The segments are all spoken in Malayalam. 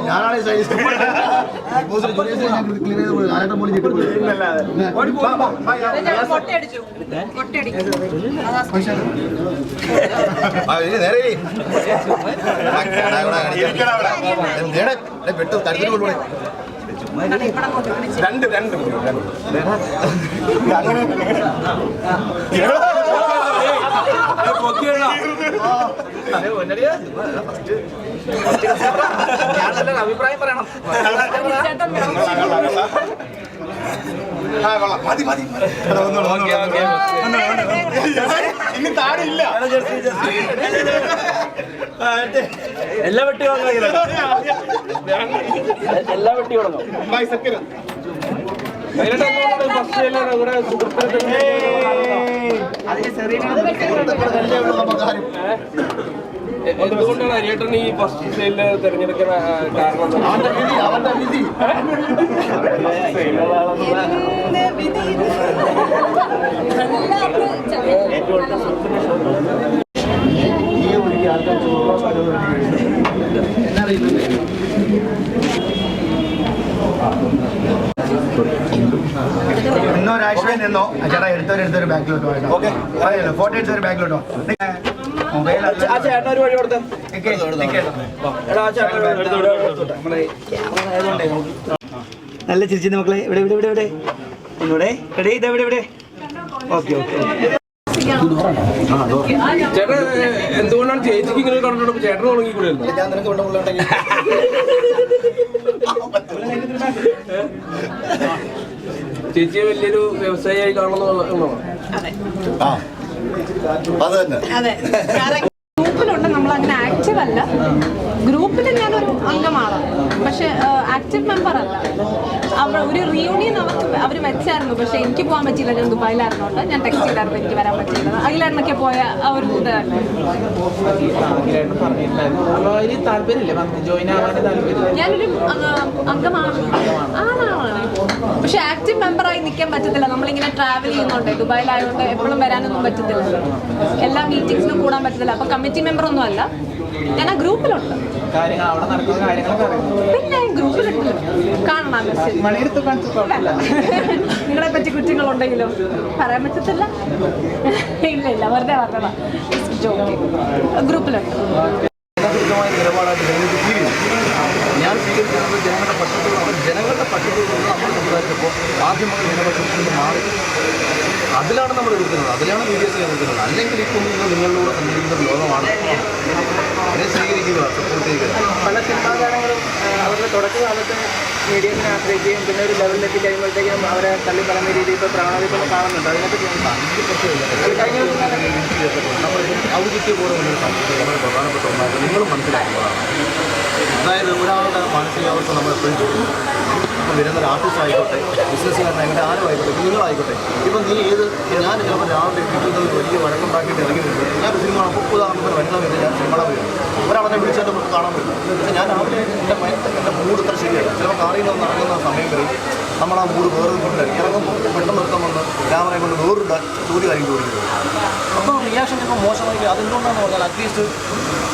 ഞാനാണ് പെട്ടു കരുതി രണ്ട് അഭിപ്രായം പറയണം. മതി ഇനി താടില്ല എല്ലാ വെട്ടി എല്ലാ വെട്ടി തുടങ്ങും. എന്തുകൊണ്ടാണ് അരിയേട്ടൻ ഈ ഫസ്റ്റ് സെയിലിന് തെരഞ്ഞെടുക്കുന്ന കാരണം? അവന്റെ വിധി ഒരാഴ്ച നിന്നോ ചേട്ടാ എടുത്തൊരു ബാക്കിലോട്ടോ ഫോട്ടോ എടുത്തൊരു ബാക്കിലോട്ടോ നല്ല ചിരിച്ചിരുന്ന മക്കളെ ഇവിടെ ഇവിടെ ഇവിടെ ഇവിടെ ഇവിടെ ഇതെവിടെ ഇവിടെ ഓക്കെ ഓക്കെ. ചേട്ടൻ എന്തുകൊണ്ടാണ് ചേച്ചിക്ക് ഇങ്ങനെ കണ്ടിട്ട് ചേട്ടൻ തുടങ്ങിക്കൂടെയല്ലോ? ഞാൻ നിനക്ക് കൊണ്ടുണ്ടെങ്കിൽ ചേച്ചിയെ വലിയൊരു വ്യവസായിയായി കാണുന്നതാണ്. ഗ്രൂപ്പിലുണ്ട്, നമ്മൾ അങ്ങനെ ആക്റ്റീവ് അല്ല. ഗ്രൂപ്പിൽ ഞാനൊരു അംഗമാണ്, പക്ഷെ ആക്റ്റീവ് മെമ്പർ അല്ല. ഒരു റിയൂണിയൻ അവർ വെച്ചായിരുന്നു, പക്ഷെ എനിക്ക് പോകാൻ പറ്റിയില്ല. ഞാൻ ദുബായിലായിരുന്നോണ്ട് ഞാൻ ടെക്സ്റ്റ് ചെയ്തായിരുന്നു എനിക്ക് വരാൻ പറ്റിയില്ല. അഖിലേട്ടനൊക്കെ പോയ ആ ഒരു ഇതായിരുന്നു. ഞാനൊരു അംഗമാണ്, പക്ഷെ ആക്റ്റീവ് മെമ്പറായി നിൽക്കാൻ പറ്റത്തില്ല. നമ്മളിങ്ങനെ ട്രാവൽ ചെയ്യുന്നുണ്ട്, ദുബായിലായതുകൊണ്ട് എപ്പോഴും വരാനൊന്നും പറ്റത്തില്ല, എല്ലാ മീറ്റിംഗ്സിനും കൂടാൻ പറ്റത്തില്ല. അപ്പൊ കമ്മിറ്റി മെമ്പർ ഒന്നും അല്ല, ഞാൻ ആ ഗ്രൂപ്പിലുണ്ട്. പിന്നെ ഗ്രൂപ്പിലുണ്ട്, കാണണം. നിങ്ങളെ പറ്റി കുറ്റങ്ങളുണ്ടെങ്കിലോ പറയാൻ പറ്റത്തില്ല. ഇല്ല വെറുതെ പറഞ്ഞതാ. ഗ്രൂപ്പിലുണ്ട്. ഞാൻ സ്വീകരിക്കുന്നത് ജനങ്ങളുടെ പക്ഷത്തുനിന്ന് നമ്മൾ സംസാരിച്ചപ്പോൾ മാധ്യമങ്ങൾ ജനപക്ഷത്തിൽ നിന്ന് മാറി അതിലാണ് നമ്മൾ നിൽക്കുന്നത്, അതിലാണ് മീഡിയസ് നിൽക്കുന്നത്. അല്ലെങ്കിൽ ഇപ്പോൾ നിങ്ങളിലൂടെ സഞ്ചരിക്കുന്ന ലോകമാണ്. അതിനെ സ്വീകരിക്കുക, സപ്പോർട്ട് ചെയ്യുക. പല സിനിമാ താരങ്ങളും അവരുടെ തുടക്കകാലത്ത് മീഡിയസിനെ ആശ്രയിക്കുകയും പിന്നെ ഒരു ലെവലിലെത്തി കഴിയുമ്പോഴത്തേക്കും അവരെ തള്ളി പറയുന്ന രീതിയിൽ ഇപ്പോൾ പ്രാണവിപ്പം കാണുന്നുണ്ട്. അതിനൊക്കെ നമ്മൾ ഔചിത്യപൂർവ്വം വളരെ പ്രധാനപ്പെട്ട ഒന്നാണ് നിങ്ങൾ മനസ്സിലാക്കുന്നതാണ്. അതായത് ഒരാളുടെ മാനസികാവസ്ഥ നമ്മൾ എപ്പോഴും ചോദിക്കും. ഇപ്പം വരുന്നൊരു ആർട്ടിസ്റ്റ് ആയിക്കോട്ടെ, ബിസിനസ്സുകാരനായിക്കോട്ടെ, ആരും ആയിക്കോട്ടെ, നിങ്ങളായിക്കോട്ടെ. ഇപ്പം നീ ഞാൻ ചിലപ്പോൾ രാവിലെ വീട്ടിൽ വലിയ വഴക്കുണ്ടാക്കിയിട്ട് ഇറങ്ങി വരുന്നത് ഞാൻ സിനിമ ഉദാഹരണത്തിന് വനിതാവില്ല, ഞാൻ സിനിമ വരും. ഒരാളെന്നെ വിളിച്ചാൽ നമുക്ക് കാണാൻ പറ്റും. പക്ഷേ ഞാൻ രാവിലെ എൻ്റെ മൂഡ് ഇത്ര ശരിയല്ല. ചിലപ്പോൾ കാറിൽ നിന്ന് ഇറങ്ങുന്ന സമയം വരെ നമ്മൾ ആ മൂഡ് വേറെ കൊണ്ടായിരിക്കും. ഇറങ്ങുമ്പോൾ പെട്ടെന്ന് നിർത്താൻ വന്ന് ക്യാമറയെ കൊണ്ട് വേറൊരു ജോലി കാര്യം ചോദിക്കുന്നത്. അപ്പോൾ റിയാക്ഷൻ ചിലപ്പോൾ മോശമായി. അതെന്തുകൊണ്ടാണെന്ന് പറഞ്ഞാൽ അറ്റ്ലീസ്റ്റ്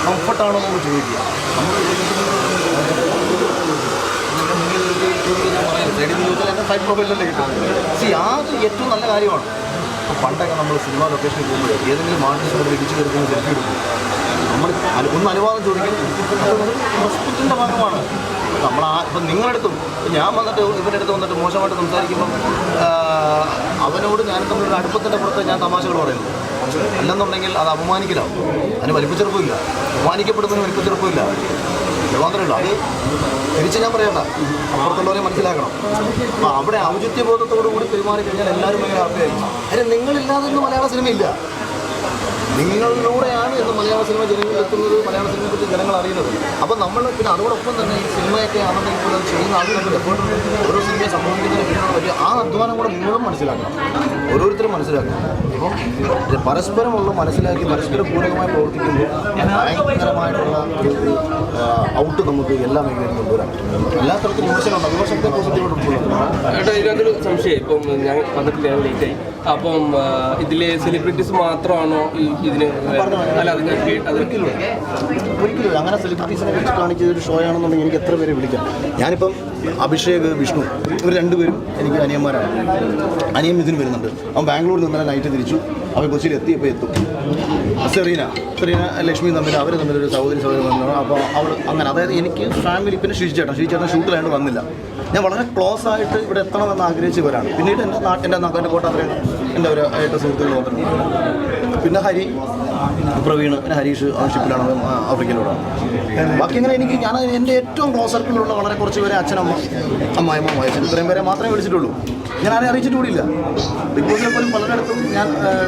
കംഫർട്ടാണോ എന്ന് ചോദിക്കുക. നമ്മൾ സൈഡ് പ്രൊഫൈലല്ലേ കിട്ടും. അത് ഏറ്റവും നല്ല കാര്യമാണ്. അപ്പോൾ പണ്ടൊക്കെ നമ്മൾ സിനിമ ലൊക്കേഷനിൽ പോകുമ്പോൾ ഏതെങ്കിലും ആർട്ടിസ്റ്റ് ഇടിച്ചു കയറുന്ന സെൽഫി എടുക്കും. നമ്മൾ ഒന്ന് അനുവാദം ചോദിക്കും. റെസ്പെക്റ്റിൻ്റെ ഭാഗമാണ്. ഇപ്പം നിങ്ങളെടുത്തും ഞാൻ വന്നിട്ട് ഇവൻ്റെ അടുത്ത് വന്നിട്ട് മോശമായിട്ട് സംസാരിക്കുമ്പം അവനോട് ഞാൻ തമ്മിലൊരു അടുപ്പത്തിൻ്റെ പുറത്ത് ഞാൻ തമാശകൾ പറയുന്നു. അല്ലെന്നുണ്ടെങ്കിൽ അത് അപമാനിക്കലാവും. അതിന് വലിപ്പച്ചെറുപ്പമില്ല, അപമാനിക്കപ്പെടുന്നതിന് വലിപ്പച്ചെറുപ്പമില്ല. മാത്രമേ ഉള്ളൂ. അത് തിരിച്ച് ഞാൻ പറയണ്ട, അപ്പുറത്തുള്ളവരെ മനസ്സിലാക്കണം. അപ്പോൾ അവിടെ ഔചിത്യബോധത്തോടു കൂടി പെരുമാറി കഴിഞ്ഞാൽ എല്ലാവരും ഭയങ്കര ഹാപ്പിയായിരിക്കും. അതിന് നിങ്ങളില്ലാതെ ഒന്നും മലയാള സിനിമയില്ല. നിങ്ങളിലൂടെയാണ് ഇന്ന് മലയാള സിനിമ ജനങ്ങളിൽ എത്തുന്നത്, മലയാള സിനിമയെ കുറിച്ച് ജനങ്ങൾ അറിയുന്നത്. അപ്പോൾ നമ്മൾ പിന്നെ അതോടൊപ്പം തന്നെ ഈ സിനിമയൊക്കെ ആണെന്നെങ്കിൽ പോലും ചെയ്യുന്ന ആളുകൾ നമ്മൾ എപ്പോഴും ഓരോ സിനിമയെ സംബന്ധിക്കുന്നതിന് പിന്നിലുള്ള വലിയ ആ അധ്വാനം കൂടെ മുഴുവൻ മനസ്സിലാക്കണം, ഓരോരുത്തരും മനസ്സിലാക്കണം. ഇപ്പം പരസ്പരമുള്ള മനസ്സിലാക്കി പരസ്പരം പൂരകമായി പ്രവർത്തിക്കുമ്പോൾ ഭയങ്കരമായിട്ടുള്ള ഔട്ട് നമുക്ക് എല്ലാ മേഖലയിലും കൊണ്ടുവരാം. എല്ലാ തരത്തിലും വിമർശനമുണ്ട്, വിമർശനത്തെ പോസിറ്റീവായിട്ട് ഇതിനകത്തൊരു സംശയം. ഇപ്പം ഞാൻ വന്നിട്ട് ലേറ്റായി. അപ്പം ഇതിലെ സെലിബ്രിറ്റീസ് മാത്രമാണോ ഈ ഇതിന് അല്ല അത് ഒരിക്കലും അങ്ങനെ സെലിബ്രിറ്റീസിനെ വെച്ച് കാണിച്ച ഒരു ഷോ ആണെന്നുണ്ടെങ്കിൽ എനിക്ക് എത്ര പേരെ വിളിക്കാം. ഞാനിപ്പം അഭിഷേക്, വിഷ്ണു ഇവർ രണ്ടുപേരും എനിക്ക് അനിയന്മാരാണ്. അനിയൻ ഇതിന് വരുന്നുണ്ട്. അവൻ ബാംഗ്ലൂരിൽ നിന്നല്ല നൈറ്റ് തിരിച്ചു, അവൻ കൊച്ചിയിൽ എത്തിയപ്പോൾ എത്തും. സെറീന ലക്ഷ്മി അവർ തമ്മിലൊരു സഹോദരി വന്നതാണ്. അപ്പോൾ അവൾ അങ്ങനെ, അതായത് എനിക്ക് ഫാമിലി, പിന്നെ ശ്രീചേട്ടൻ ഷൂട്ടിലായിട്ട് വന്നില്ല. ഞാൻ വളരെ ക്ലോസ് ആയിട്ട് ഇവിടെ എത്തണമെന്ന് ആഗ്രഹിച്ചവരാണ്. പിന്നീട് എൻ്റെ കോട്ടാത്രയും എൻ്റെ ഒരു ആയിട്ട് സുഹൃത്തുക്കൾ വന്നിട്ടുണ്ട്. പിന്നെ പ്രവീൺ, പിന്നെ ഹരീഷ് ഷിപ്പിലാണ്, ആഫ്രിക്കയിലൂടെയാണ്. ബാക്കി അങ്ങനെ ഞാൻ എൻ്റെ ഏറ്റവും ക്ലോസ് സർക്കിളിലുള്ള വളരെ കുറച്ച് പേരെ അച്ഛനമ്മ, അമ്മായിമ്മ, വയസ്സിൽ ഇത്രയും പേരെ മാത്രമേ വിളിച്ചിട്ടുള്ളൂ. ഞാൻ ആരെയും അറിയിച്ചിട്ട് കൂടിയില്ല. ബിഗ് ബോസിലെ പോലും പലയിടത്തും ഞാൻ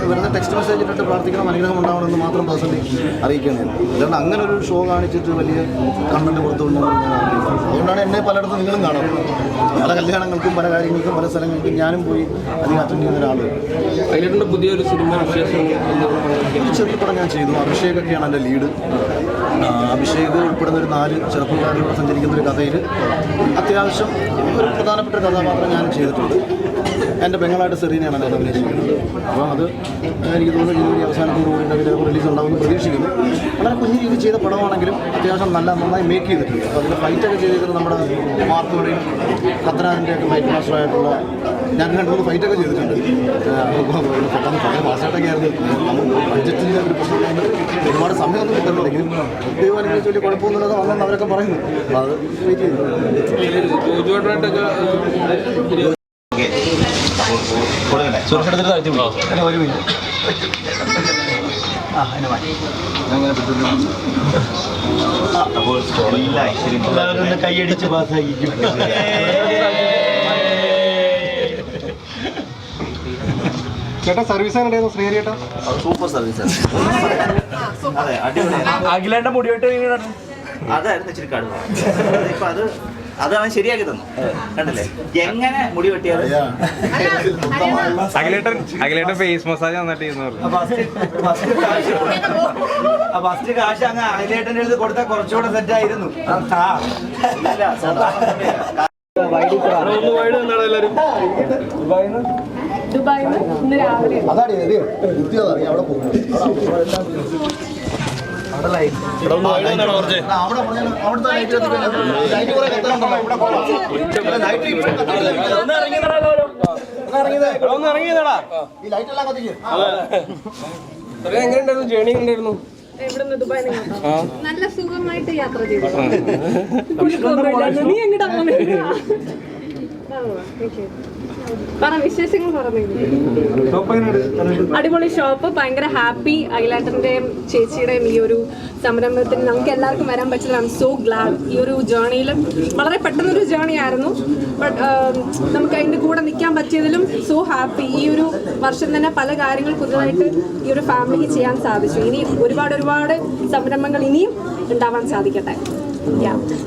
വെറുതെ ടെക്സ്റ്റ് മെസ്സേജ് ഇട്ടിട്ട് പ്രാർത്ഥിക്കണം, അനുഗ്രഹം ഉണ്ടാവണമെന്ന് മാത്രം പേഴ്സണലി അറിയിക്കുന്നതാണ്. അതുകൊണ്ട് അങ്ങനെ ഒരു ഷോ കാണിച്ചിട്ട് വലിയ കണ്ടന്റ് കൊടുത്തുകൊണ്ട് ഞാൻ ആഗ്രഹിക്കുന്നത്. അതുകൊണ്ടാണ് എന്നെ പലയിടത്തും നിങ്ങളും കാണുന്നത്. പല കല്യാണങ്ങൾക്കും പല കാര്യങ്ങൾക്കും പല സ്ഥലങ്ങൾക്കും ഞാനും പോയി അധികം അറ്റൻഡ് ചെയ്യുന്ന ഒരാൾ. അതിലുള്ള പുതിയൊരു സിനിമ വിശേഷം ഒരു ചെറിയ പടം ഞാൻ ചെയ്തു. അഭിഷേകൊക്കെയാണ് എൻ്റെ ലീഡ്. അഭിഷേക് ഉൾപ്പെടുന്ന ഒരു 4 ചെറുപ്പക്കാരിലൂടെ സഞ്ചരിക്കുന്ന ഒരു കഥയിൽ അത്യാവശ്യം ഒരു പ്രധാനപ്പെട്ട കഥാപാത്രം ഞാൻ ചെയ്തിട്ടുണ്ട്. എൻ്റെ പെങ്ങളായിട്ട് സെറീനയാണ് അതിനകത്ത് അഭിനയിച്ചിരിക്കുന്നത്. അപ്പോൾ അത് എനിക്ക് തോന്നുന്നു ജനുവരി അവസാനത്തോടു കൂടി അതിൻ്റെ റിലീസ് ഉണ്ടാകുമെന്ന് പ്രതീക്ഷിക്കുന്നു. വളരെ കുഞ്ഞു രീതിയിൽ ചെയ്ത പടമാണെങ്കിലും അത്യാവശ്യം നന്നായി മേക്ക് ചെയ്തിട്ടുണ്ട്. അപ്പോൾ അതിൻ്റെ ഫൈറ്റൊക്കെ ചെയ്തിരിക്കുന്നത് നമ്മുടെ മാർത്തോടെയും ഖത്തറാൻ്റെ ഒക്കെ ഫൈറ്റ് മാസ്റ്ററായിട്ടുള്ള ഞാൻ 2-3 ഫൈറ്റൊക്കെ ചെയ്തിട്ടുണ്ട്. പെട്ടെന്ന് പഴയ മാസമായിട്ടൊക്കെ ആയിരുന്നു. ബഡ്ജറ്റിൻ്റെ ഒരു പ്രശ്നം, ഒരുപാട് സമയമൊന്നും കിട്ടുന്നുണ്ടെങ്കിലും ദൈവാനുഭവിച്ച് വലിയ കുഴപ്പമൊന്നുമില്ലാതെ വന്നെന്ന് അവരൊക്കെ പറയുന്നു. അപ്പോൾ അത് വെയിറ്റ് ചെയ്തു. ഒരു മിനിറ്റ് അപ്പോൾ കൈയടിച്ച് പാസ്സായിരിക്കും. ചേട്ടാ സർവീസ് എങ്ങനെയായിരുന്നു ശ്രീഹരി ചേട്ടാ? സൂപ്പർ സർവീസാണ്. അതെ, അടിപൊളിയായിരുന്നു. അഖിലേട്ട മുടിവെട്ട് അതായിരുന്നു ഇച്ചിരി കടുവ. ഇപ്പൊ അത് അവൻ ശരിയാക്കി തന്നു. കണ്ടില്ലേ എങ്ങനെ മുടി വെട്ടിയത്? അഖിലേട്ടൻ ഫേസ് മസാജ് നന്നായിട്ട് ഫസ്റ്റ് കാശ് അങ്ങ് അഖിലേട്ടൻ്റെ അടുത്ത് കൊടുത്താൽ കുറച്ചുകൂടെ സെറ്റായിരുന്നു. ദുബായിൽ ഇന്ന് രാവിലെ അതാണ് അവിടെ പോകും. അവിടുത്തെ ലൈറ്റ് കുറെ കത്താനുണ്ടല്ലോ. ഈ ലൈറ്റ് എല്ലാം കത്തിക്കും. എങ്ങനെയുണ്ടായിരുന്നു ജേണി? ഉണ്ടായിരുന്നു ഇവിടുന്ന് ദുബായിൽ നല്ല സുഖമായിട്ട് യാത്ര ചെയ്തു. നീ എങ്ങോട്ടാ പറ, വിശേഷങ്ങൾ പറഞ്ഞു. അടിപൊളി ഷോപ്പ്, ഭയങ്കര ഹാപ്പി. അഖിലേട്ടന്റെയും ചേച്ചിയുടെയും ഈ ഒരു സംരംഭത്തിന് നമുക്ക് എല്ലാവർക്കും വരാൻ പറ്റില്ല. I M so GLAAD. ഈ ഒരു ജേർണിയിൽ വളരെ പെട്ടെന്നൊരു ജേർണി ആയിരുന്നു. ബട്ട് നമുക്ക് അതിൻ്റെ കൂടെ നിൽക്കാൻ പറ്റിയതിലും സോ ഹാപ്പി. ഈ ഒരു വർഷം തന്നെ പല കാര്യങ്ങൾ പുതുതായിട്ട് ഈ ഒരു ഫാമിലിക്ക് ചെയ്യാൻ സാധിച്ചു. ഇനി ഒരുപാട് സംരംഭങ്ങൾ ഇനിയും ഉണ്ടാവാൻ സാധിക്കട്ടെ.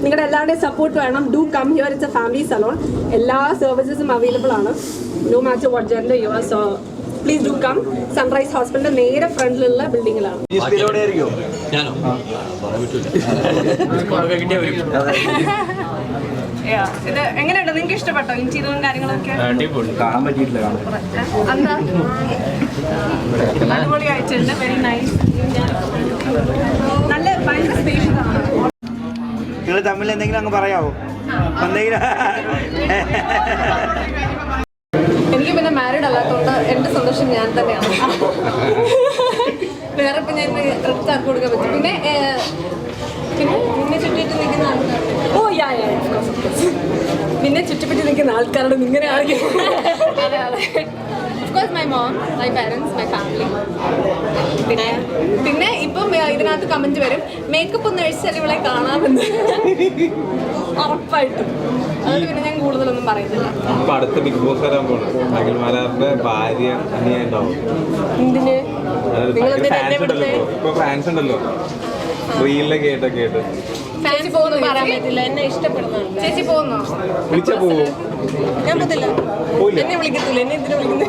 നിങ്ങളുടെ എല്ലാവരുടെയും സപ്പോർട്ട് വേണം. Do come here. It's a family salon. എല്ലാ സർവീസസും അവൈലബിൾ ആണ്. No matter what gender you are. So please do come. Sunrise ഹോസ്പിറ്റലിന്റെ നേരെ ഫ്രണ്ടിലുള്ള ബിൽഡിങ്ങിലാണ്. ഇത് എങ്ങനെയുണ്ട്? നിങ്ങൾക്ക് ഇഷ്ടപ്പെട്ടോ ഇൻറ്റീരിയറും കാര്യങ്ങളൊക്കെ? കാണാൻ പറ്റിയിട്ടില്ല. എന്താ അടിപൊളിയായിട്ടുണ്ട്. Very nice. നല്ല ഭയങ്കര സ്പേഷ്യസ് ആണ്. നിങ്ങൾ തമ്മിൽ എന്തെങ്കിലും അങ്ങ് പറയാമോ? എന്തെങ്കിലും എനിക്ക് പിന്നെ മാരീഡ് അല്ലാത്തതുകൊണ്ട് എൻ്റെ സന്തോഷം ഞാൻ തന്നെയാണ്. വേറെ ഇപ്പം ഞാൻ ആക്കി കൊടുക്കാൻ പറ്റും. പിന്നെ ചുറ്റിട്ട് നിൽക്കുന്ന ആൾക്കാർ പിന്നെ ചുറ്റിപ്പറ്റി നിൽക്കുന്ന ആൾക്കാരോട് ഇങ്ങനെ ആണെങ്കിൽ അതെ of course my mom, my parents, my family. പിന്നെ ഇപ്പം ഇതിനകത്ത് കമന്റ് വരും, മേക്കപ്പ് ഒന്ന് അഴിച്ചാൽ ഇവളെ കാണാമെന്ന്. ഉറപ്പായിട്ടും. അതുകൊണ്ട് പിന്നെ ഞാൻ കൂടുതലൊന്നും പറയുന്നില്ല. അടുത്ത ബിഗ് ബോസ് വരാൻ പോകണം. അഖിൽമാരാറിന്റെ ഭാര്യ ഉണ്ടാവും. എന്തിന് നിങ്ങളെന്തിനാ എന്നെ വിടുന്നേ? ഇപ്പൊ ഫാൻസ് ഉണ്ടല്ലോ റീലിലൊക്കെ കേട്ട് ചേച്ചി പോകുന്നു പറയാൻ പറ്റില്ല. എന്നെ ഇഷ്ടപ്പെടുന്ന ചേച്ചി പോകുന്നോ? വിളിച്ചാ പോവോ? ഞാൻ പോത്തില്ല. എന്നെ വിളിക്കത്തില്ല. എന്നെ എന്തിനാ വിളിക്കുന്നത്?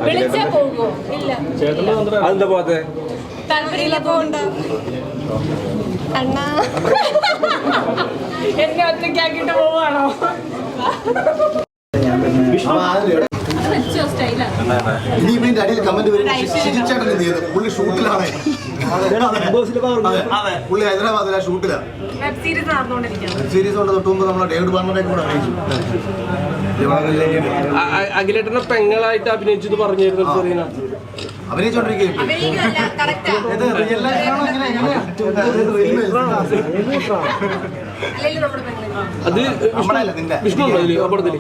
വിളിച്ചാ പോകുമോ? ഇല്ല. അതെന്താ പോവാത്തെ? താല്പര്യമില്ല. പോകണ്ട അണ്ണാ. എന്നെ ഒറ്റയ്ക്കാക്കിട്ട് പോവാണോ? സ്റ്റൈലാണ്. ഇനി ഇതിന്റെ അടിയിൽ കമന്റ് വരും ശിജിച്ചേട്ടൻ എന്ത് ചെയ്തു പുള്ളി ഷൂട്ടിലാണ് പുള്ളി ഹൈദരാബാദിലെ ഷൂട്ടിലാണ് വെബ് സീരീസ് നടന്നുകൊണ്ടിരിക്കുകയാണ്. സീരീസ് കൊണ്ട് തൊട്ട് മുമ്പ് നമ്മളെ ഡേവിഡ് ബാർണറെ കൂടെ അഭിനയിച്ചു. അഖിലേട്ടനെ പെങ്ങളായിട്ട് അഭിനയിച്ചത് പറഞ്ഞിരുന്നു സെറീന. അഭിനയിച്ചോണ്ടിരിക്കുകയും അഭിനയിക്കുകയല്ല, correct ആ. അല്ലെങ്കിൽ നമ്മുടെ പെങ്ങളെ. അത് വിഷ്ണു ഉണ്ടോ ഇതില് പടത്തില്?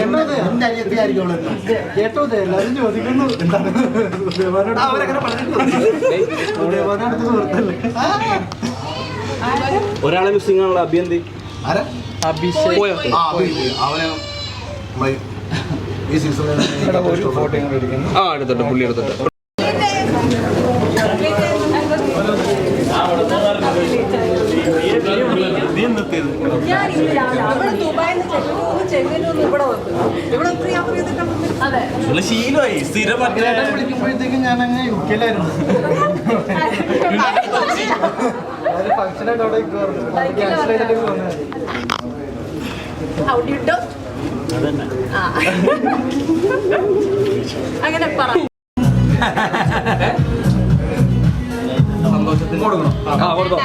എന്റെ അനിയത്തിയായിരിക്കും കേട്ടോ എല്ലാവരും ചോദിക്കുന്നു ഒരാളെ മിസ്സിംഗ് ആണല്ലോ, അഭിയന്തി പോയോ? അവന് ഈ സീസണിൽ എടുത്തിട്ട് പുള്ളി എടുത്തിട്ട് ശീലമായി സ്ഥിരം വിളിക്കുമ്പോഴത്തേക്കും ഞാൻ അങ്ങനെ യു കെയിലായിരുന്നു. ഫംഗ്ഷനായിട്ട് അവിടെ അങ്ങനെ പറ. സന്തോഷത്തിന് കൊടുക്കണം. കൊടുത്തോ.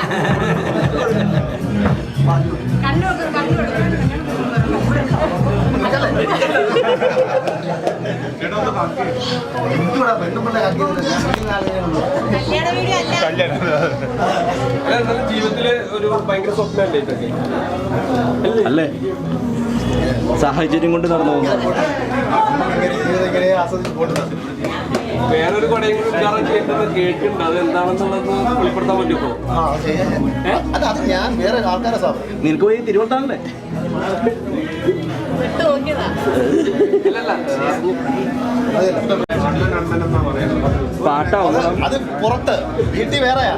ജീവിതത്തില് ഒരു ഭയങ്കര സ്വപ്നമല്ലേ ഇതൊക്കെ? അല്ലേ, സാഹചര്യം കൊണ്ട് നടന്നു പോകുന്നു. വേറൊരു കടയും കൂടി ഉദ്ഘാടനം ചെയ്യേണ്ടത് കേട്ടിട്ടുണ്ട്. അത് എന്താണെന്നുള്ളത് വെളിപ്പെടുത്താൻ പറ്റുമോ? അത് ഞാൻ വേറെ ആൾക്കാരെ സാധനം നിനക്ക് പോയി തിരുവനന്തപുരത്തല്ലേ? പാട്ടാവും. അത് പുറത്ത് വീട്ടിൽ വേറെയാ.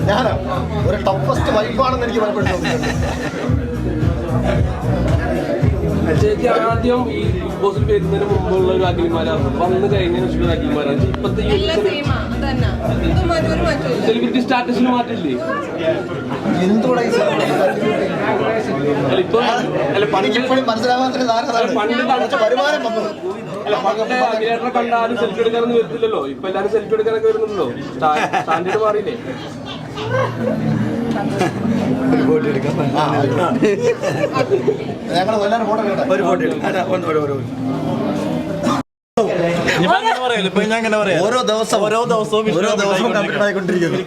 ഞാനോ ഒരു ടഫസ്റ്റ് വൈഫാണെന്ന് എനിക്ക് ഭയപ്പെടുന്നു. ചേച്ചി ആദ്യം ഈ ബിഗ് ബോസിൽ വരുന്നതിന് മുമ്പുള്ള ഒരു അഖിൽമാരാണ്, വന്ന് കഴിഞ്ഞ അഖിൽമാരാണ്. ഇപ്പത്തെ സെലിബ്രിറ്റി സ്റ്റാറ്റസിന് മാറ്റില്ലേ? എന്തുകൂടെ പണ്ട് മനസ്സിലാവാത്ത വരുമാനം വന്നത്. അഖിലേട്ടനെ കണ്ടാലും സെൽഫി എടുക്കാനൊന്നും വരത്തില്ലല്ലോ. ഇപ്പൊ എല്ലാരും സെൽഫി എടുക്കാനൊക്കെ വരുന്നുണ്ടല്ലോ. സ്റ്റാൻഡേർഡ് മാറിയില്ലേ? ഞങ്ങൾ എല്ലാവരും ഫോട്ടോ ഓരോ ദിവസവും കമ്പ്ലീറ്റ് ആയിക്കൊണ്ടിരിക്കുന്നു.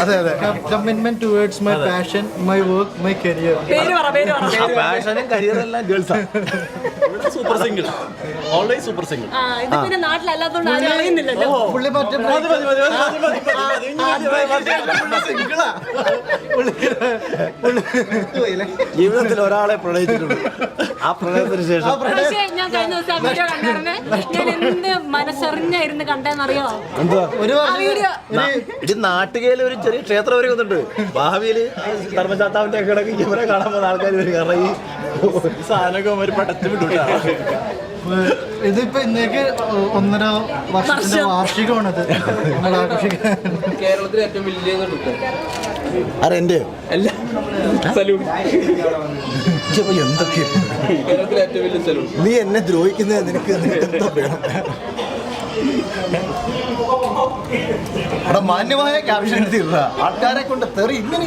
അതെ അതെ Commitment towards my passion, my work, my career. പാഷനും കരിയറെല്ലാം ഗേൾസാണ്. Super single, always super single. ഇതിന്റെ നാട്ടിലല്ലാത്തോണ്ട് ആരും അറിയുന്നില്ലല്ലോ. പുള്ളി മറ്റേ ജീവിതത്തിൽ ഒരാളെ പ്രണയിച്ചിട്ടുണ്ട്. ആ പ്രണയത്തിന് ശേഷം പക്ഷേ ഞാൻ കഴിഞ്ഞ ദിവസം വീഡിയോ കണ്ടായിരുന്നേ. ഞാൻ എന്ത് മനസ്സറിഞ്ഞായിരുന്നു കണ്ടെന്നറിയോ? ഇത് നാട്ടുകയിൽ ഒരു ചെറിയ ക്ഷേത്രം ഒരുക്കുന്നുണ്ട്. ഭാവിയിൽ ധർമ്മശാസ്താവിന്റെ കിടക്ക് ഇവരെ കാണാൻ പോകുന്ന ആൾക്കാർ വരും. കാരണം ഈ സാധനമൊക്കെ ഒരു പടത്തിൽ വിട്ടു. ഇതിപ്പോ ഇന്നേക്ക് 1.5 വർഷത്തിന്റെ വാർഷികമാണത് ആഘോഷിക്കാൻ. കേരളത്തിലെ ഏറ്റവും വലിയ അതെന്റെയോ അല്ല, സലൂൺ. എന്തൊക്കെ കേരളത്തിലെ ഏറ്റവും വലിയ സലൂൺ. നീ എന്നെ ദ്രോഹിക്കുന്നത് നിനക്ക് എന്തോ വേണം. അവിടെ മാന്യമായ ക്യാപ്ഷൻ എഴുതിയില്ല. ആൾക്കാരെ കൊണ്ട് തെറി ഇങ്ങനെ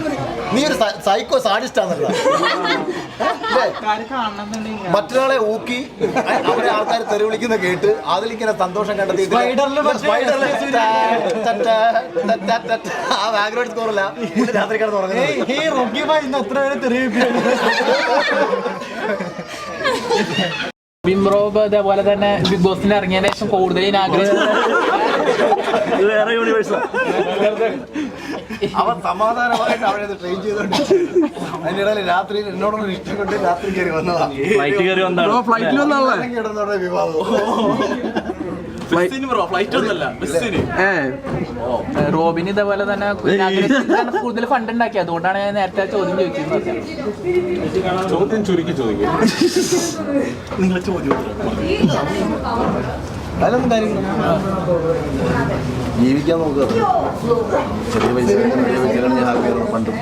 നീ ഒരു സൈക്കോ സാഡിസ്റ്റാന്നല്ല. മറ്റൊരാളെ ഊക്കി അവരെ ആൾക്കാർ തെറി വിളിക്കുന്ന കേട്ട് അതിലിങ്ങനെ സന്തോഷം കണ്ടെത്തി ആ ബാക്ക്ഗ്രൗണ്ട് സ്കോറല്ല രാത്രി കിടന്ന് തുടങ്ങുന്നത്. എത്ര പേരെ തെറിയിപ്പിക്കും. ബിംറോബ് അതേപോലെ തന്നെ ബിഗ് ബോസിൽ ഇറങ്ങിയതിന് ശേഷം കൂടുതൽ വേറെ യൂണിവേഴ്സാണ്. അവൻ സമാധാനമായിട്ട് അവരെ ട്രെയിൻ ചെയ്തോണ്ട് അതിന്റെ ഇടയിൽ രാത്രി എന്നോടൊന്നും ഇഷ്ടം കൊണ്ട് രാത്രി കയറി വന്നതാണ്. ഫ്ലൈറ്റ് കയറി വന്നതാണ്. ഫ്ലൈറ്റിൽ വന്നാണല്ലേ കിടന്നോടെ വിവാദം. റോബിന് ഇതേപോലെ തന്നെ കൂടുതൽ ഫണ്ട് ഉണ്ടാക്കി. അതുകൊണ്ടാണ് ഞാൻ നേരത്തെ ചോദ്യം ചോദിച്ചത്. ചോദ്യം ചുരുക്കി ചോദിക്കും. നിങ്ങളെ ചോദ്യം അതിലൊന്നും കാര്യമില്ല. ജീവിക്കാൻ നോക്കുക. ചെറിയ പൈസ ഞാൻ ഹാപ്പിയാണ് പണ്ടും.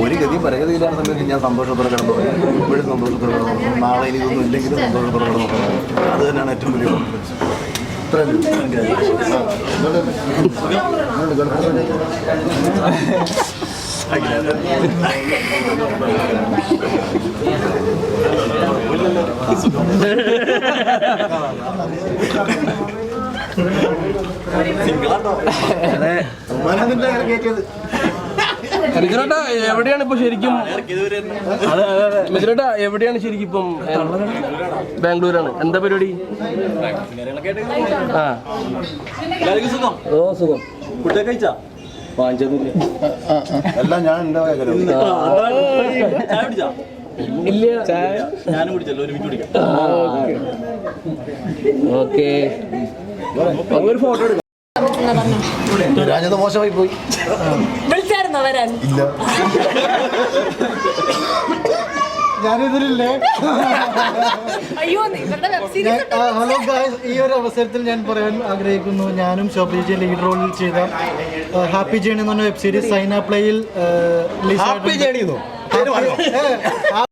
ഒരു ഗതിയും പരഗതിയില്ലാത്ത സമയത്ത് ഞാൻ സന്തോഷത്തോടെ കിടന്നു ഇപ്പോഴും സന്തോഷത്തോടെ കിടന്നു. നാളെ ഇനി ഇതൊന്നും ഇല്ലെങ്കിലും സന്തോഷത്തോടെ കിടന്നു. അത് തന്നെയാണ് ഏറ്റവും വലിയ കോൺഫിഡൻസ്. മിഥുനേട്ടാ എവിടെയാണ് ഇപ്പൊ ശരിക്കും? മിഥുനേട്ടാ എവിടെയാണ് ശരിക്കും ഇപ്പം? ബാംഗ്ലൂരാണ്. എന്താ പരിപാടി? ആ ഓ സുഖം. ഫുഡൊക്കെ കഴിച്ചാ? വാങ്ങിച്ചതില്ല. എല്ലാം ഞാൻ എന്താ ഇല്ല. ഞാനും കുടിച്ചല്ലോ, ഒരുമിച്ച് കുടിക്കാം. ഓക്കെ, ഒരു ഫോട്ടോ എടുക്കാം. രാജ്യത്ത് മോശമായി പോയി. വിളിച്ചായിരുന്നോ വരാൻ? ഇല്ല. ഞാനിതിലില്ലേ? അയ്യോ ഇവരുടെ വെബ് സീരീസ് ഹലോ ഗായ്സ്, ഈ ഒരു അവസരത്തിൽ ഞാൻ പറയാൻ ആഗ്രഹിക്കുന്നു, ഞാനും ശോഭജി ലീഡ് റോളിൽ ചെയ്ത ഹാപ്പി ജേണി എന്ന് പറഞ്ഞ വെബ് സീരീസ് സൈന പ്ലേയിൽ